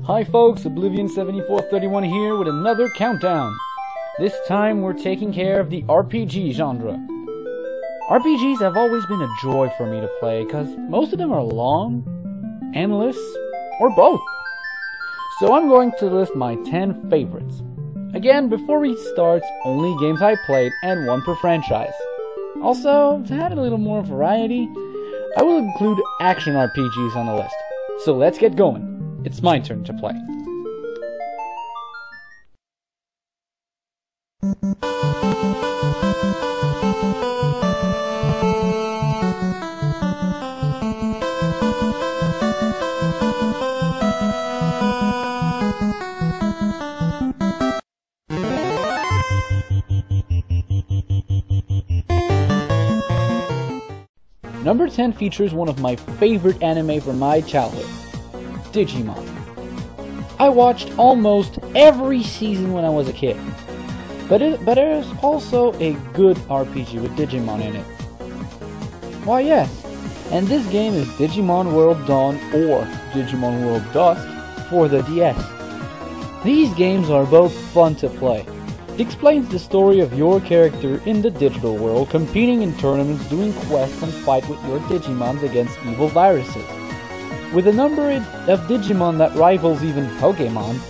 Hi folks, Oblivion7431 here with another countdown. This time we're taking care of the RPG genre. RPGs have always been a joy for me to play because most of them are long, endless, or both. So I'm going to list my 10 favorites. Again, before we start, only games I played and one per franchise. Also, to add a little more variety, I will include action RPGs on the list. So let's get going. It's my turn to play. Number 10 features one of my favorite anime from my childhood, Digimon. I watched almost every season when I was a kid, but there's also a good RPG with Digimon in it. Why yes, and this game is Digimon World Dawn or Digimon World Dusk for the DS. These games are both fun to play. It explains the story of your character in the digital world, competing in tournaments, doing quests, and fight with your Digimons against evil viruses. With a number of Digimon that rivals even Pokemon,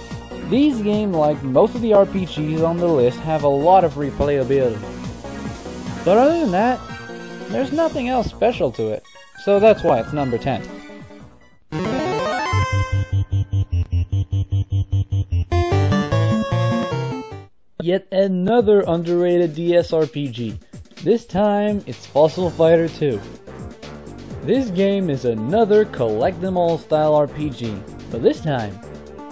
these games, like most of the RPGs on the list, have a lot of replayability. But other than that, there's nothing else special to it, so that's why it's number 10. Yet another underrated DS RPG. This time, it's Fossil Fighter 2. This game is another collect them all style RPG, but this time,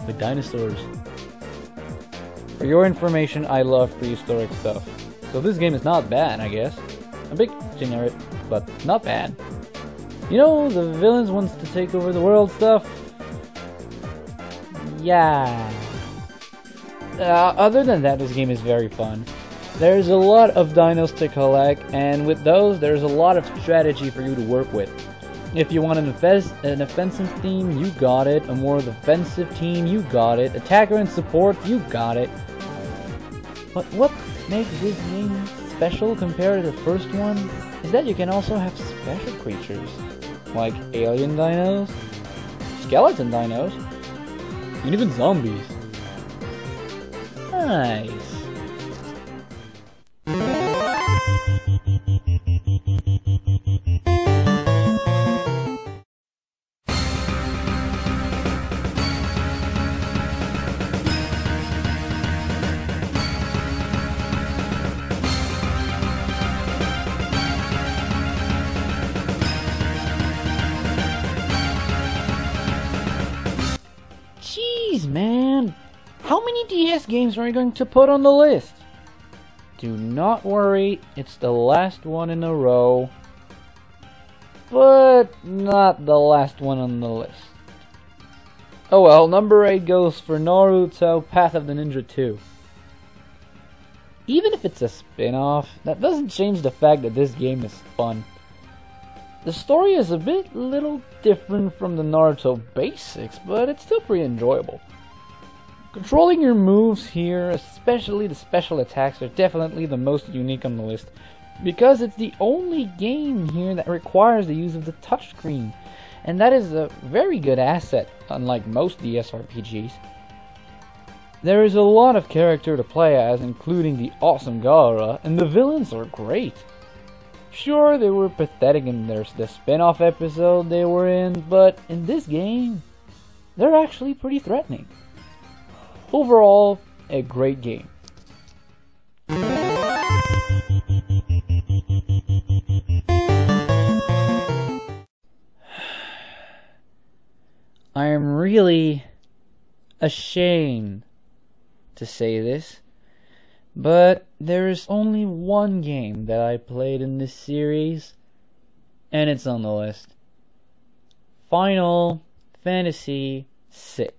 with dinosaurs. For your information, I love prehistoric stuff, so this game is not bad, I guess. A bit generic, but not bad. You know, the villains wants to take over the world stuff? Yeah. Other than that, this game is very fun. There's a lot of dinos to collect, and with those, there's a lot of strategy for you to work with. If you want an offensive team, you got it. A more defensive team, you got it. Attacker and support, you got it. But what makes this game special compared to the first one is that you can also have special creatures, like alien dinos, skeleton dinos, and even zombies. Nice. Jeez, man. How many DS games are you going to put on the list? Do not worry, it's the last one in a row. But not the last one on the list. Oh well, number 8 goes for Naruto Path of the Ninja 2. Even if it's a spin-off, that doesn't change the fact that this game is fun. The story is a little different from the Naruto basics, but it's still pretty enjoyable. Controlling your moves here, especially the special attacks, are definitely the most unique on the list, because it's the only game here that requires the use of the touchscreen, and that is a very good asset, unlike most DS RPGs. There is a lot of character to play as, including the awesome Gaara, and the villains are great. Sure, they were pathetic in the spin-off episode they were in, but in this game, they're actually pretty threatening. Overall, a great game. I am really ashamed to say this, but there is only one game that I played in this series, and it's on the list. Final Fantasy VI.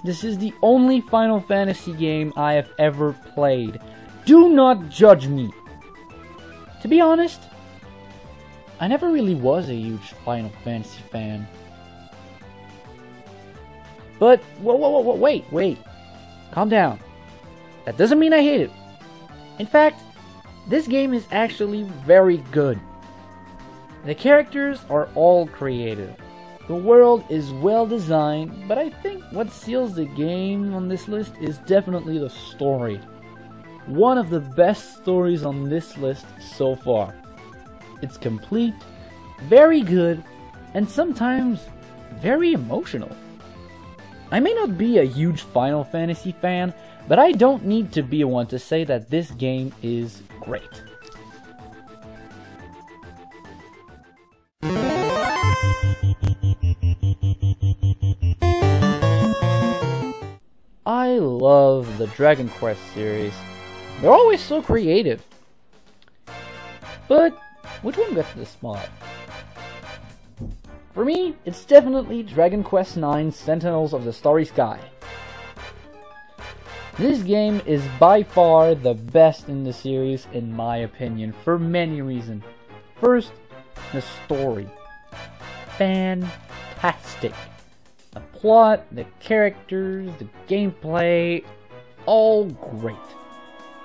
This is the only Final Fantasy game I have ever played. Do not judge me. To be honest, I never really was a huge Final Fantasy fan. But, whoa, wait. Calm down. That doesn't mean I hate it. In fact, this game is actually very good. The characters are all creative. The world is well designed, but I think what seals the game on this list is definitely the story. One of the best stories on this list so far. It's complete, very good, and sometimes very emotional. I may not be a huge Final Fantasy fan, but I don't need to be one to say that this game is great. I love the Dragon Quest series. They're always so creative. But which one gets the spot? For me, it's definitely Dragon Quest IX Sentinels of the Starry Sky. This game is by far the best in the series in my opinion, for many reasons. First, the story. Fantastic. The plot, the characters, the gameplay, all great.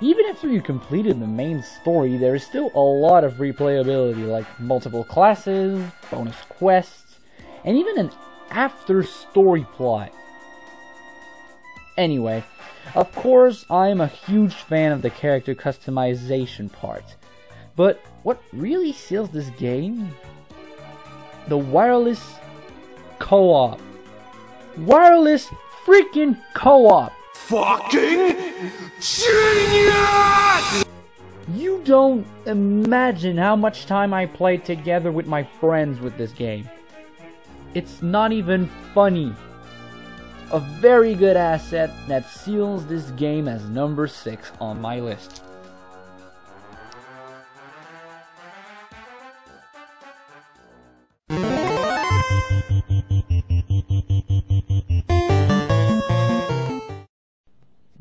Even after you completed the main story, there is still a lot of replayability, like multiple classes, bonus quests, and even an after-story plot. Anyway, of course, I'm a huge fan of the character customization part. But what really seals this game? The wireless co-op. Wireless freaking co-op. Fucking genius! You don't imagine how much time I played together with my friends with this game. It's not even funny. A very good asset that seals this game as number 6 on my list.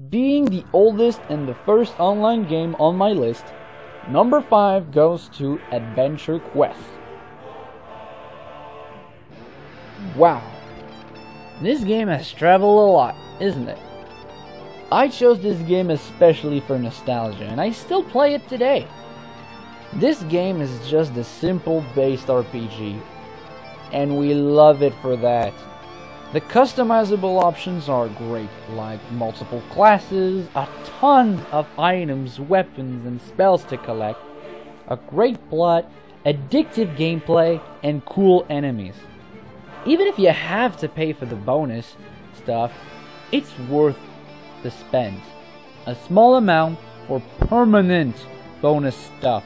Being the oldest and the first online game on my list, number 5 goes to Adventure Quest. Wow, this game has traveled a lot, isn't it? I chose this game especially for nostalgia, and I still play it today. This game is just a simple based RPG, and we love it for that. The customizable options are great, like multiple classes, a ton of items, weapons, and spells to collect, a great plot, addictive gameplay, and cool enemies. Even if you have to pay for the bonus stuff, it's worth the spend. A small amount for permanent bonus stuff.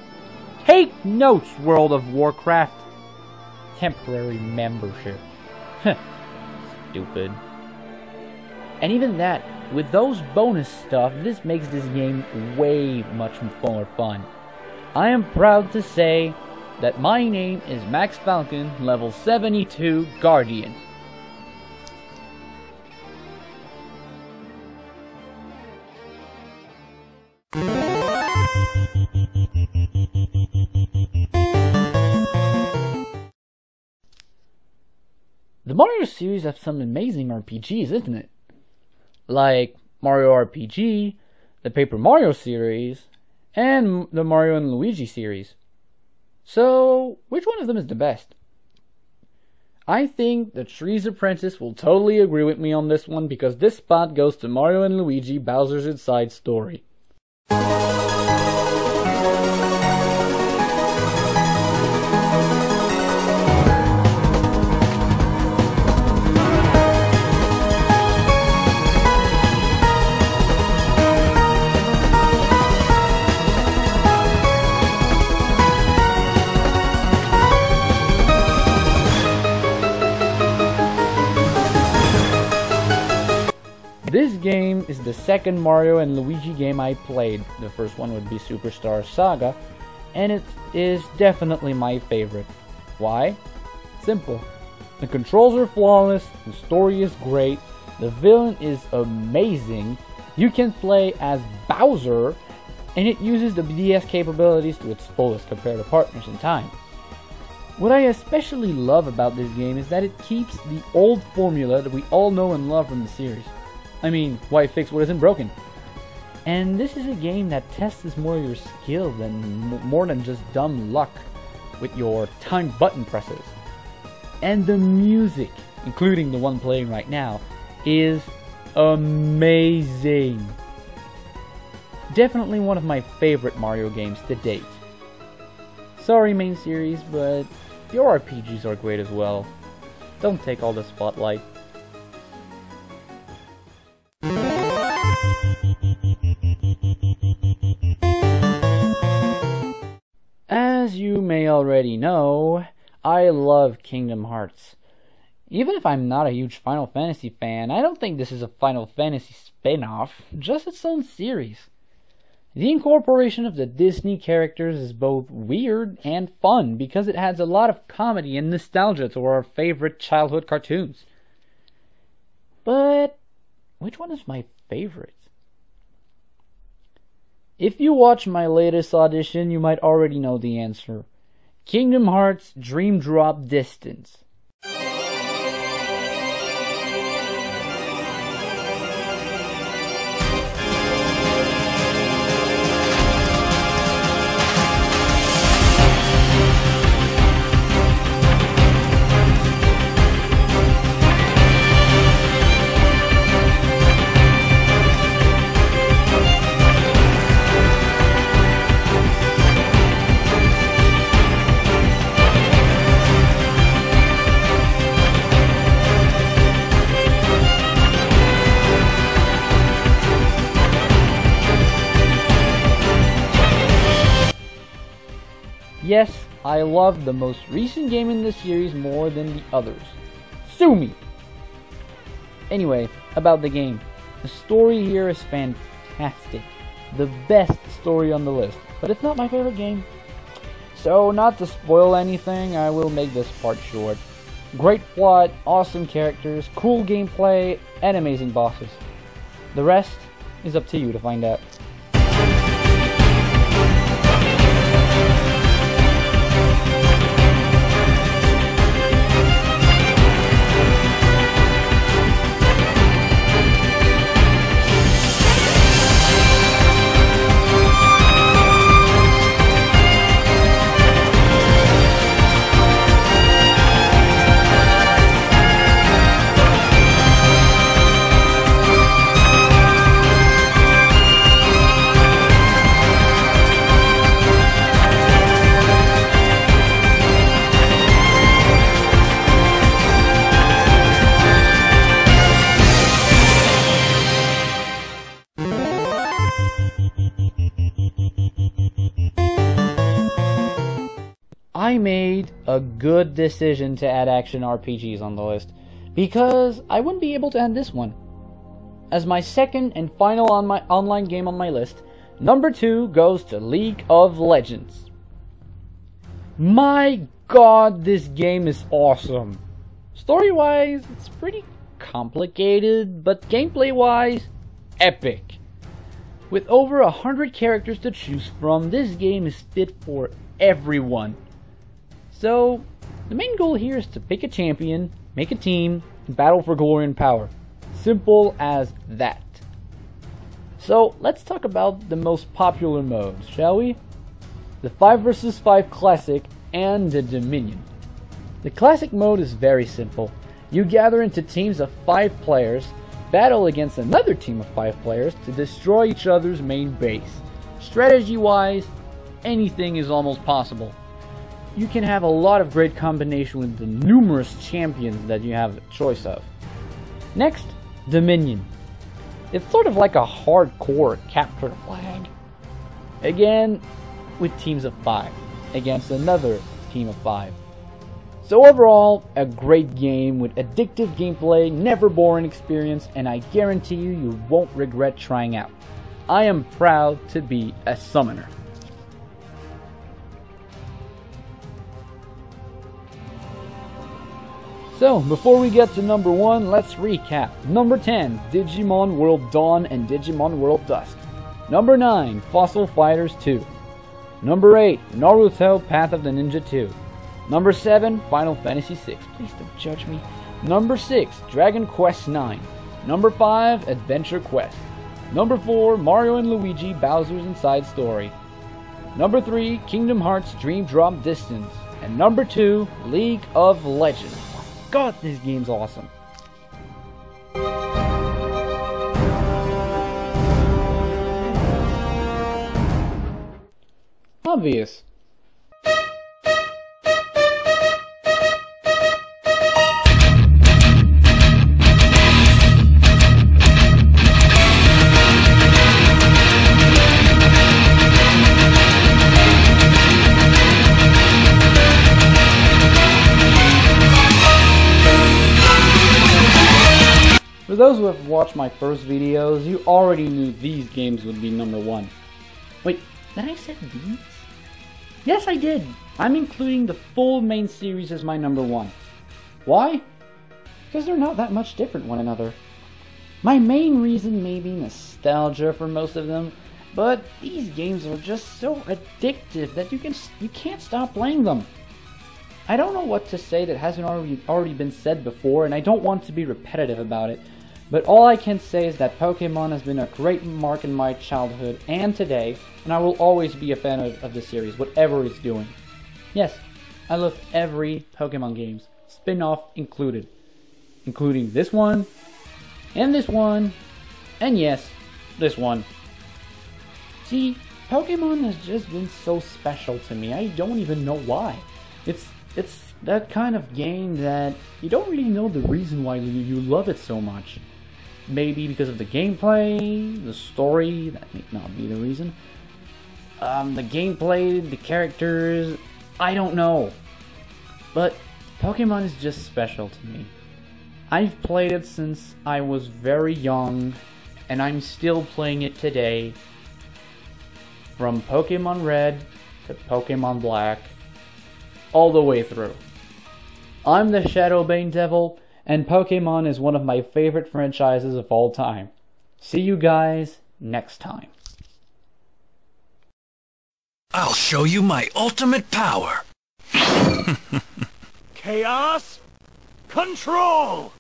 Take notes, World of Warcraft. Temporary membership. Stupid. And even that, with those bonus stuff, this makes this game way much more fun. I am proud to say that my name is Max Falcon, level 72 Guardian. The Mario series have some amazing RPGs, isn't it? Like Mario RPG, the Paper Mario series, and the Mario and Luigi series. So, which one of them is the best? I think the Tree's Apprentice will totally agree with me on this one because this spot goes to Mario and Luigi Bowser's Inside Story. This game is the second Mario and Luigi game I played. The first one would be Superstar Saga, and it is definitely my favorite. Why? Simple. The controls are flawless, the story is great, The villain is amazing. You can play as Bowser, and it uses the DS capabilities to its fullest compared to partners in time. What I especially love about this game is that it keeps the old formula that we all know and love from the series. I mean, why fix what isn't broken? And this is a game that tests more your skill than more than just dumb luck with your timed button presses. And the music, including the one playing right now, is amazing. Definitely one of my favorite Mario games to date. Sorry main series, but your RPGs are great as well. Don't take all the spotlight. As you may already know, I love Kingdom Hearts. Even if I'm not a huge Final Fantasy fan, I don't think this is a Final Fantasy spin-off, just its own series. The incorporation of the Disney characters is both weird and fun because it adds a lot of comedy and nostalgia to our favorite childhood cartoons. But which one is my favorite? If you watch my latest audition, you might already know the answer. Kingdom Hearts Dream Drop Distance. Yes, I love the most recent game in the series more than the others. Sue me! Anyway, about the game. The story here is fantastic. The best story on the list. But it's not my favorite game. So, not to spoil anything, I will make this part short. Great plot, awesome characters, cool gameplay, and amazing bosses. The rest is up to you to find out. I made a good decision to add action RPGs on the list, because I wouldn't be able to add this one. As my second and final online game on my list, number 2 goes to League of Legends. My god, this game is awesome. Story-wise, it's pretty complicated, but gameplay-wise, epic. With over 100 characters to choose from, this game is fit for everyone. So, the main goal here is to pick a champion, make a team, and battle for glory and power. Simple as that. So, let's talk about the most popular modes, shall we? The 5 vs 5 Classic and the Dominion. The Classic mode is very simple. You gather into teams of 5 players, battle against another team of 5 players to destroy each other's main base. Strategy-wise, anything is almost possible. You can have a lot of great combination with the numerous champions that you have a choice of. Next, Dominion. It's sort of like a hardcore capture the flag. Again, with teams of 5 against another team of 5. So overall, a great game with addictive gameplay, never boring experience, and I guarantee you won't regret trying out. I am proud to be a summoner. So, before we get to number 1, let's recap. Number 10, Digimon World Dawn and Digimon World Dusk. Number 9, Fossil Fighters 2. Number 8, Naruto Path of the Ninja 2. Number 7, Final Fantasy 6. Please don't judge me. Number 6, Dragon Quest 9. Number 5, Adventure Quest. Number 4, Mario and Luigi Bowser's Inside Story. Number 3, Kingdom Hearts Dream Drop Distance. And number 2, League of Legends. God, this game's awesome. Obvious. For those who have watched my first videos, you already knew these games would be number 1. Wait, did I say these? Yes, I did! I'm including the full main series as my number 1. Why? Because they're not that much different one another. My main reason may be nostalgia for most of them, but these games are just so addictive that you can't stop playing them. I don't know what to say that hasn't already been said before, and I don't want to be repetitive about it. But all I can say is that Pokemon has been a great mark in my childhood and today, and I will always be a fan of the series, whatever it's doing. Yes, I love every Pokemon games, spin-off included. Including this one, and yes, this one. See, Pokemon has just been so special to me, I don't even know why. It's that kind of game that you don't really know the reason why you love it so much. Maybe because of the gameplay, the story, that may not be the reason. The gameplay, the characters, I don't know. But Pokemon is just special to me. I've played it since I was very young, and I'm still playing it today. From Pokemon Red to Pokemon Black, all the way through. I'm the Shadowbane Devil, and Pokemon is one of my favorite franchises of all time. See you guys next time. I'll show you my ultimate power. Chaos Control!